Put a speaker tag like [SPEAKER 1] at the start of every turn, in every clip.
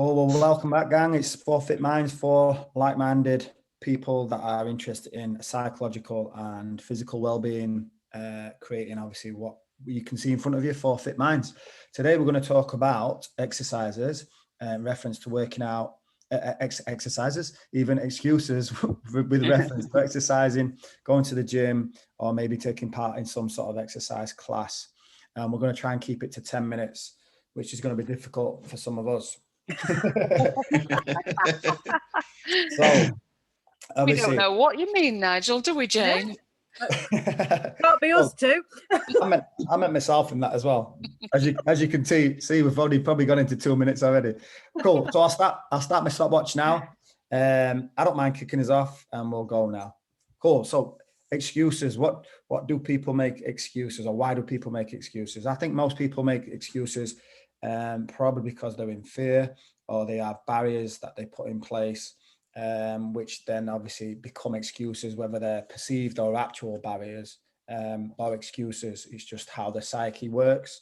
[SPEAKER 1] Cool. Well, welcome back, gang. It's For Fit Minds for like-minded people that are interested in psychological and physical well-being, creating obviously what you can see in front of you for fit minds. Today, we're going to talk about exercises in reference to working out, exercises, even excuses with reference to exercising, going to the gym, or maybe taking part in some sort of exercise class. And we're going to try and keep it to 10 minutes, which is going to be difficult for some of us. So
[SPEAKER 2] we don't know what you mean, Nigel, do we, Jane?
[SPEAKER 3] Can't be us too.
[SPEAKER 1] I meant myself in that as well. As you can see, we've already probably gone into 2 minutes already. Cool. So I'll start my stopwatch now. I don't mind kicking us off, and we'll go now. Cool. So excuses. What do people make excuses, or why do people make excuses? I think most people make excuses probably because they're in fear, or they have barriers that they put in place, which then obviously become excuses, whether they're perceived or actual barriers, or excuses. It's just how the psyche works.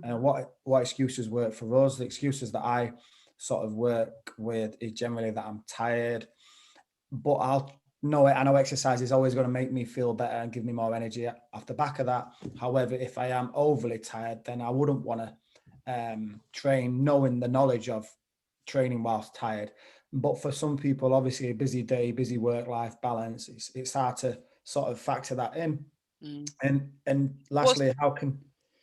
[SPEAKER 1] And what excuses work for us? The excuses that I sort of work with is generally that I'm tired, but I know exercise is always going to make me feel better and give me more energy off the back of that. However, if I am overly tired, then I wouldn't want to train knowing the knowledge of training whilst tired. But for some people, obviously a busy day, busy work-life balance, it's hard to sort of factor that in. And lastly, how can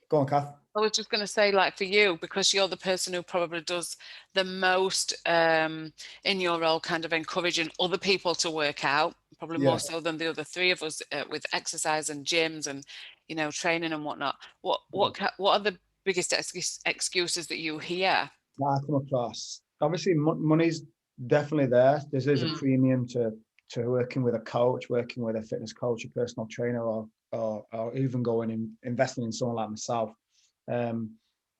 [SPEAKER 1] go on, Kath?
[SPEAKER 2] I was just going to say, like, for you, because you're the person who probably does the most in your role, kind of encouraging other people to work out, probably more so than the other three of us with exercise and gyms and, you know, training and whatnot. What are the biggest excuses that you hear?
[SPEAKER 1] I come across, obviously money's definitely there. There's a premium to working with a coach, working with a fitness coach, a personal trainer, or even going and investing in someone like myself.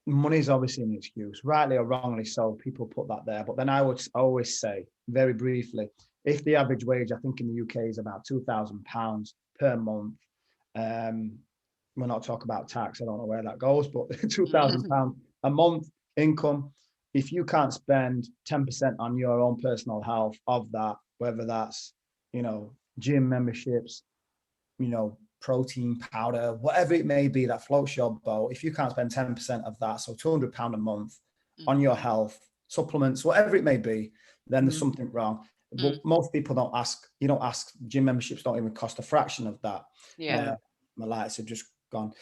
[SPEAKER 1] Money's obviously an excuse, rightly or wrongly so. People put that there, but then I would always say, very briefly, if the average wage, I think in the UK, is about £2,000 per month, we're not talking about tax, I don't know where that goes, but £2,000 a month income, if you can't spend 10% on your own personal health of that, whether that's, you know, gym memberships, you know, protein powder, whatever it may be that floats your boat, if you can't spend 10% of that, so £200 a month on your health, supplements, whatever it may be, then there's something wrong. But most people don't ask, gym memberships don't even cost a fraction of that. My lights have just gone.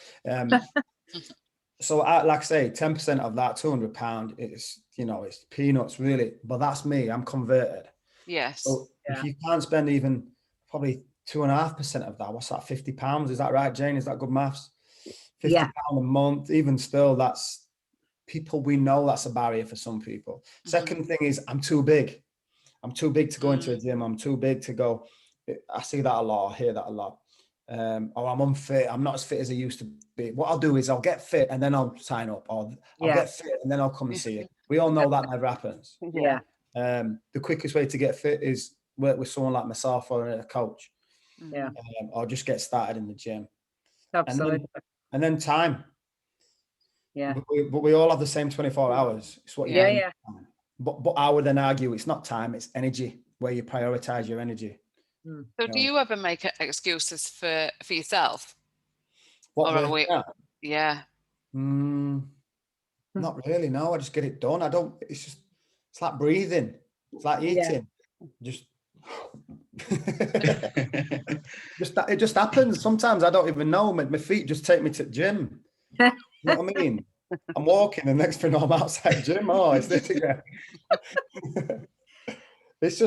[SPEAKER 1] So like I say, 10% of that £200 is, you know, it's peanuts really, but that's me, I'm converted.
[SPEAKER 2] Yes.
[SPEAKER 1] So if you can't spend even probably 2.5% of that, what's that, £50? Is that right, Jane? Is that good maths? £50 a month, even still, that's people, we know that's a barrier for some people. Second thing is, I'm too big. I'm too big to go into a gym. I'm too big to go. I see that a lot. I hear that a lot. Or I'm unfit. I'm not as fit as I used to be. What I'll do is I'll get fit and then I'll sign up, or I'll get fit and then I'll come and see you. We all know that never happens. The quickest way to get fit is work with someone like myself or a coach. Or just get started in the gym.
[SPEAKER 3] Absolutely.
[SPEAKER 1] And then time. But we all have the same 24 hours. It's what you do. But I would then argue it's not time, it's energy, where you prioritize your energy.
[SPEAKER 2] So do you ever make excuses for yourself?
[SPEAKER 1] What? Not really, no. I just get it done. It's like breathing. It's like eating. It just happens. Sometimes I don't even know. My feet just take me to the gym. You know what I mean? I'm walking, and next thing I'm outside the gym. Oh, it's this again. It's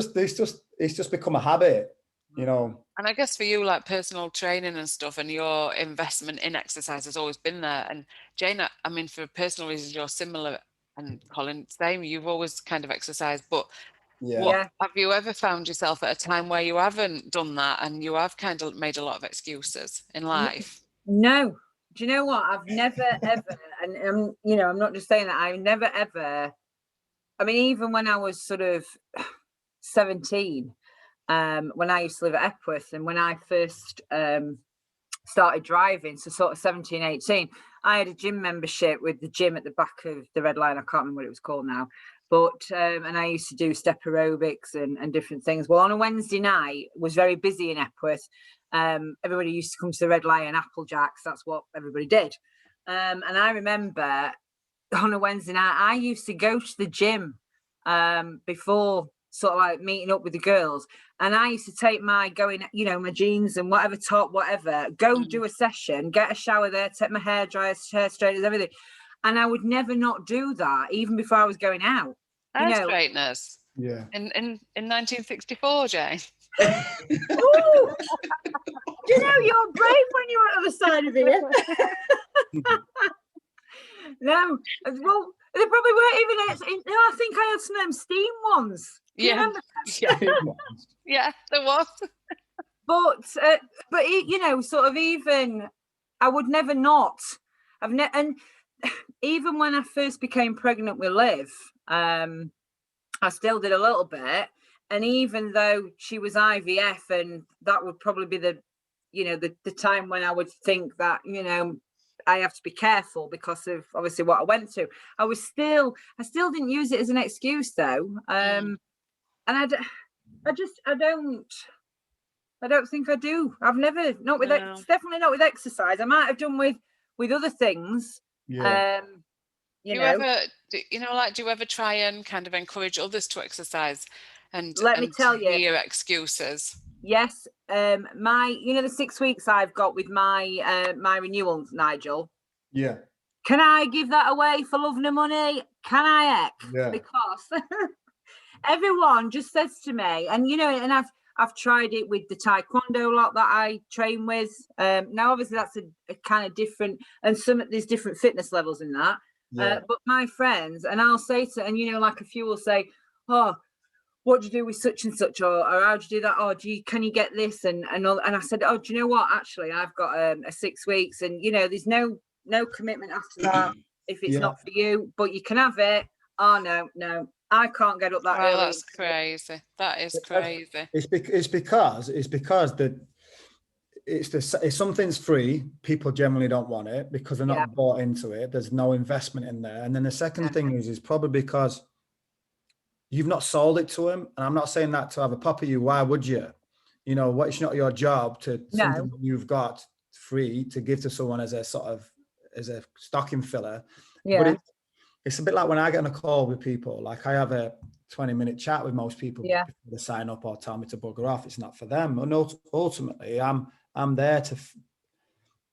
[SPEAKER 1] just become a habit, you know.
[SPEAKER 2] And I guess for you, like personal training and stuff, and your investment in exercise has always been there. And Jane, I mean, for personal reasons, you're similar, and Colin, same. You've always kind of exercised, but have you ever found yourself at a time where you haven't done that, and you have kind of made a lot of excuses in life?
[SPEAKER 3] No. Do you know what? I've never ever, and you know, I'm not just saying that. I never ever. I mean, even when I was sort of 17, when I used to live at Epworth, and when I first started driving, so sort of 17, 18, I had a gym membership with the gym at the back of the Red Line. I can't remember what it was called now, but and I used to do step aerobics and different things. Well, on a Wednesday night, it was very busy in Epworth. Everybody used to come to the Red Lion, Applejacks. That's what everybody did. And I remember on a Wednesday night, I used to go to the gym before sort of like meeting up with the girls. And I used to take my my jeans and whatever top, whatever, go do a session, get a shower there, take my hair dry, hair straighteners, everything. And I would never not do that, even before I was going out.
[SPEAKER 2] Hair straighteners.
[SPEAKER 1] Yeah.
[SPEAKER 2] In 1964, Jane.
[SPEAKER 3] Oh, you know, you're brave when you're on the other side of here. No, well, they probably weren't even. No, I think I had some steam ones. Do you remember?
[SPEAKER 2] Yeah, there was.
[SPEAKER 3] But you know, sort of even I would never not. And even when I first became pregnant with Liv, I still did a little bit. And even though she was IVF, and that would probably be the time when I would think that, I have to be careful because of obviously what I went through. I still didn't use it as an excuse though. And I don't think I do. I've never, not with definitely not with exercise. I might have done with other things.
[SPEAKER 1] Yeah.
[SPEAKER 2] Do you ever try and kind of encourage others to exercise and
[SPEAKER 3] let me tell you
[SPEAKER 2] your excuses?
[SPEAKER 3] Yes. The 6 weeks I've got with my my renewal, Nigel.
[SPEAKER 1] Yeah.
[SPEAKER 3] Can I give that away for love nor money? Can I?
[SPEAKER 1] Yeah.
[SPEAKER 3] Because everyone just says to me, and and I've tried it with the taekwondo lot that I train with. Now obviously that's a kind of different, and there's different fitness levels in that.
[SPEAKER 1] Yeah.
[SPEAKER 3] But my friends, and I'll say to, and like a few will say, oh, what do you do with such and such, or how do you do that? Or can you get this? And I said, oh, do you know what? Actually, I've got a 6 weeks, and there's no commitment after that if it's not for you, but you can have it. Oh no, I can't get up that early.
[SPEAKER 2] That's crazy. That is crazy.
[SPEAKER 1] It's because if something's free, people generally don't want it because they're not bought into it. There's no investment in there. And then the second thing is probably because you've not sold it to them. And I'm not saying that to have a pop at you. Why would you? It's not your job to something that you've got free to give to someone as a stocking filler.
[SPEAKER 3] Yeah.
[SPEAKER 1] But it's a bit like when I get on a call with people, like I have a 20-minute chat with most people before they sign up or tell me to bugger off. It's not for them. And ultimately, I'm there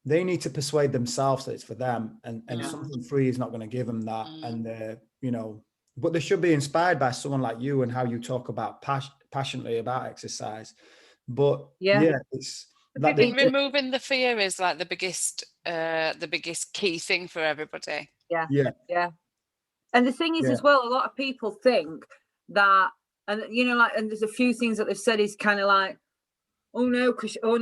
[SPEAKER 1] they need to persuade themselves that it's for them, and something free is not going to give them that. And but they should be inspired by someone like you and how you talk about passionately about exercise. But it's
[SPEAKER 2] I think removing the fear is like the biggest key thing for everybody.
[SPEAKER 3] Yeah. And the thing is as well, a lot of people think that, and and there's a few things that they've said is kind of like, oh no,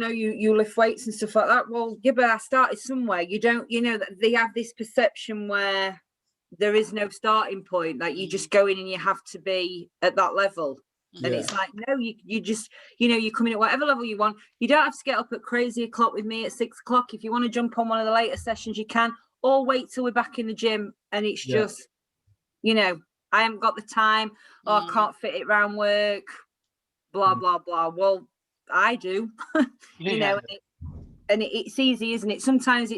[SPEAKER 3] you lift weights and stuff like that. Well, but I started somewhere. You don't, that they have this perception where there is no starting point. Like you just go in and you have to be at that level. And it's like, no, you just, you come in at whatever level you want. You don't have to get up at crazy o'clock with me at 6 o'clock. If you want to jump on one of the later sessions, you can, or wait till we're back in the gym. And it's just, I haven't got the time, or I can't fit it around work, blah, blah, blah. Well, I do, and it's easy, isn't it? Sometimes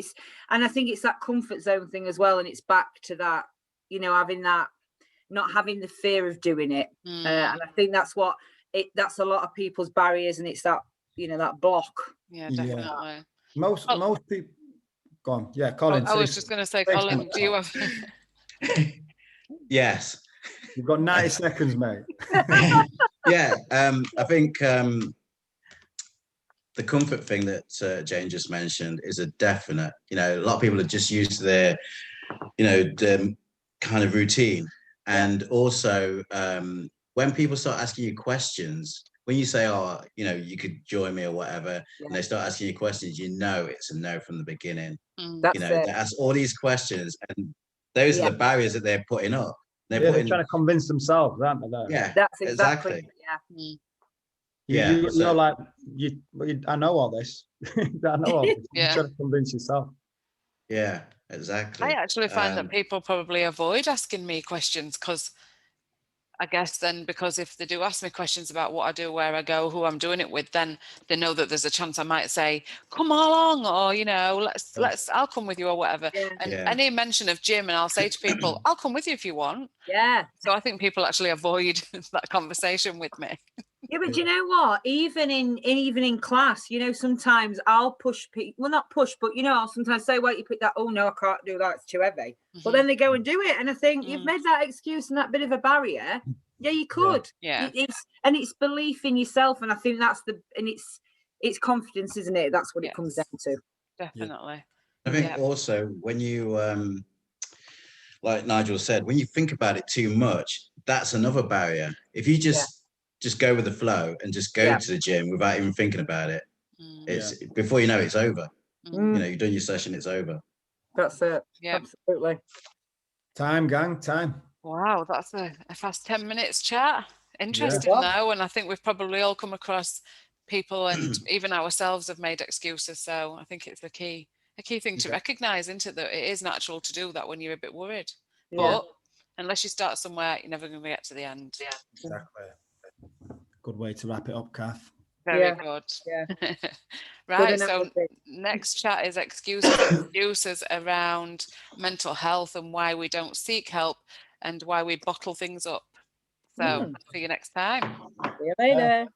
[SPEAKER 3] and I think it's that comfort zone thing as well. And it's back to that, having that, not having the fear of doing it. And I think that's that's a lot of people's barriers, and it's that, that block.
[SPEAKER 2] Yeah, definitely.
[SPEAKER 1] Most people, go on. Yeah, Colin.
[SPEAKER 2] I was just going to say, Colin, do you have...
[SPEAKER 4] Yes.
[SPEAKER 1] You've got 90 seconds, mate.
[SPEAKER 4] I think the comfort thing that Jane just mentioned is a definite, a lot of people are just used to their, the kind of routine. And also when people start asking you questions, when you say, oh, you could join me or whatever, and they start asking you questions, it's a no from the beginning. They ask all these questions, and those are the barriers that they're putting up.
[SPEAKER 1] They're trying to convince themselves, aren't they?
[SPEAKER 4] Yeah,
[SPEAKER 3] that's exactly.
[SPEAKER 1] You're like, I know all this. I know all this.
[SPEAKER 2] Yeah.
[SPEAKER 1] You try to convince yourself.
[SPEAKER 4] Yeah, exactly.
[SPEAKER 2] I actually find that people probably avoid asking me questions because I guess then, because if they do ask me questions about what I do, where I go, who I'm doing it with, then they know that there's a chance I might say, come along, or, you know, I'll come with you or whatever. And any mention of gym, and I'll say to people, I'll come with you if you want.
[SPEAKER 3] Yeah.
[SPEAKER 2] So I think people actually avoid that conversation with me.
[SPEAKER 3] Yeah, but you know what? Even in class, you know, sometimes I'll push people. Well, not push, but you know, I'll sometimes say, "Why you pick that? Oh no, I can't do that. It's too heavy." But then they go and do it, and I think you've made that excuse and that bit of a barrier. Yeah, you could.
[SPEAKER 2] Yeah.
[SPEAKER 3] It's belief in yourself, and I think that's it's confidence, isn't it? That's what it comes down to.
[SPEAKER 2] Definitely.
[SPEAKER 4] I think also when you like Nigel said, when you think about it too much, that's another barrier. If you just go with the flow and just go to the gym without even thinking about it, it's before you know it's over. You know, you've done your session, it's over.
[SPEAKER 3] That's it. Yeah, absolutely.
[SPEAKER 1] Time, gang, time.
[SPEAKER 2] Wow, that's a fast 10 minutes chat. Interesting though, and I think we've probably all come across people, and even ourselves have made excuses. So I think it's a key thing to recognise, isn't it, that it is natural to do that when you're a bit worried. But unless you start somewhere, you're never going to get to the end.
[SPEAKER 1] Yeah, exactly. Good way to wrap it up, Kath.
[SPEAKER 2] Very good.
[SPEAKER 3] Yeah.
[SPEAKER 2] Right. So next chat is excuses around mental health and why we don't seek help and why we bottle things up. So see you next time.
[SPEAKER 3] See you later.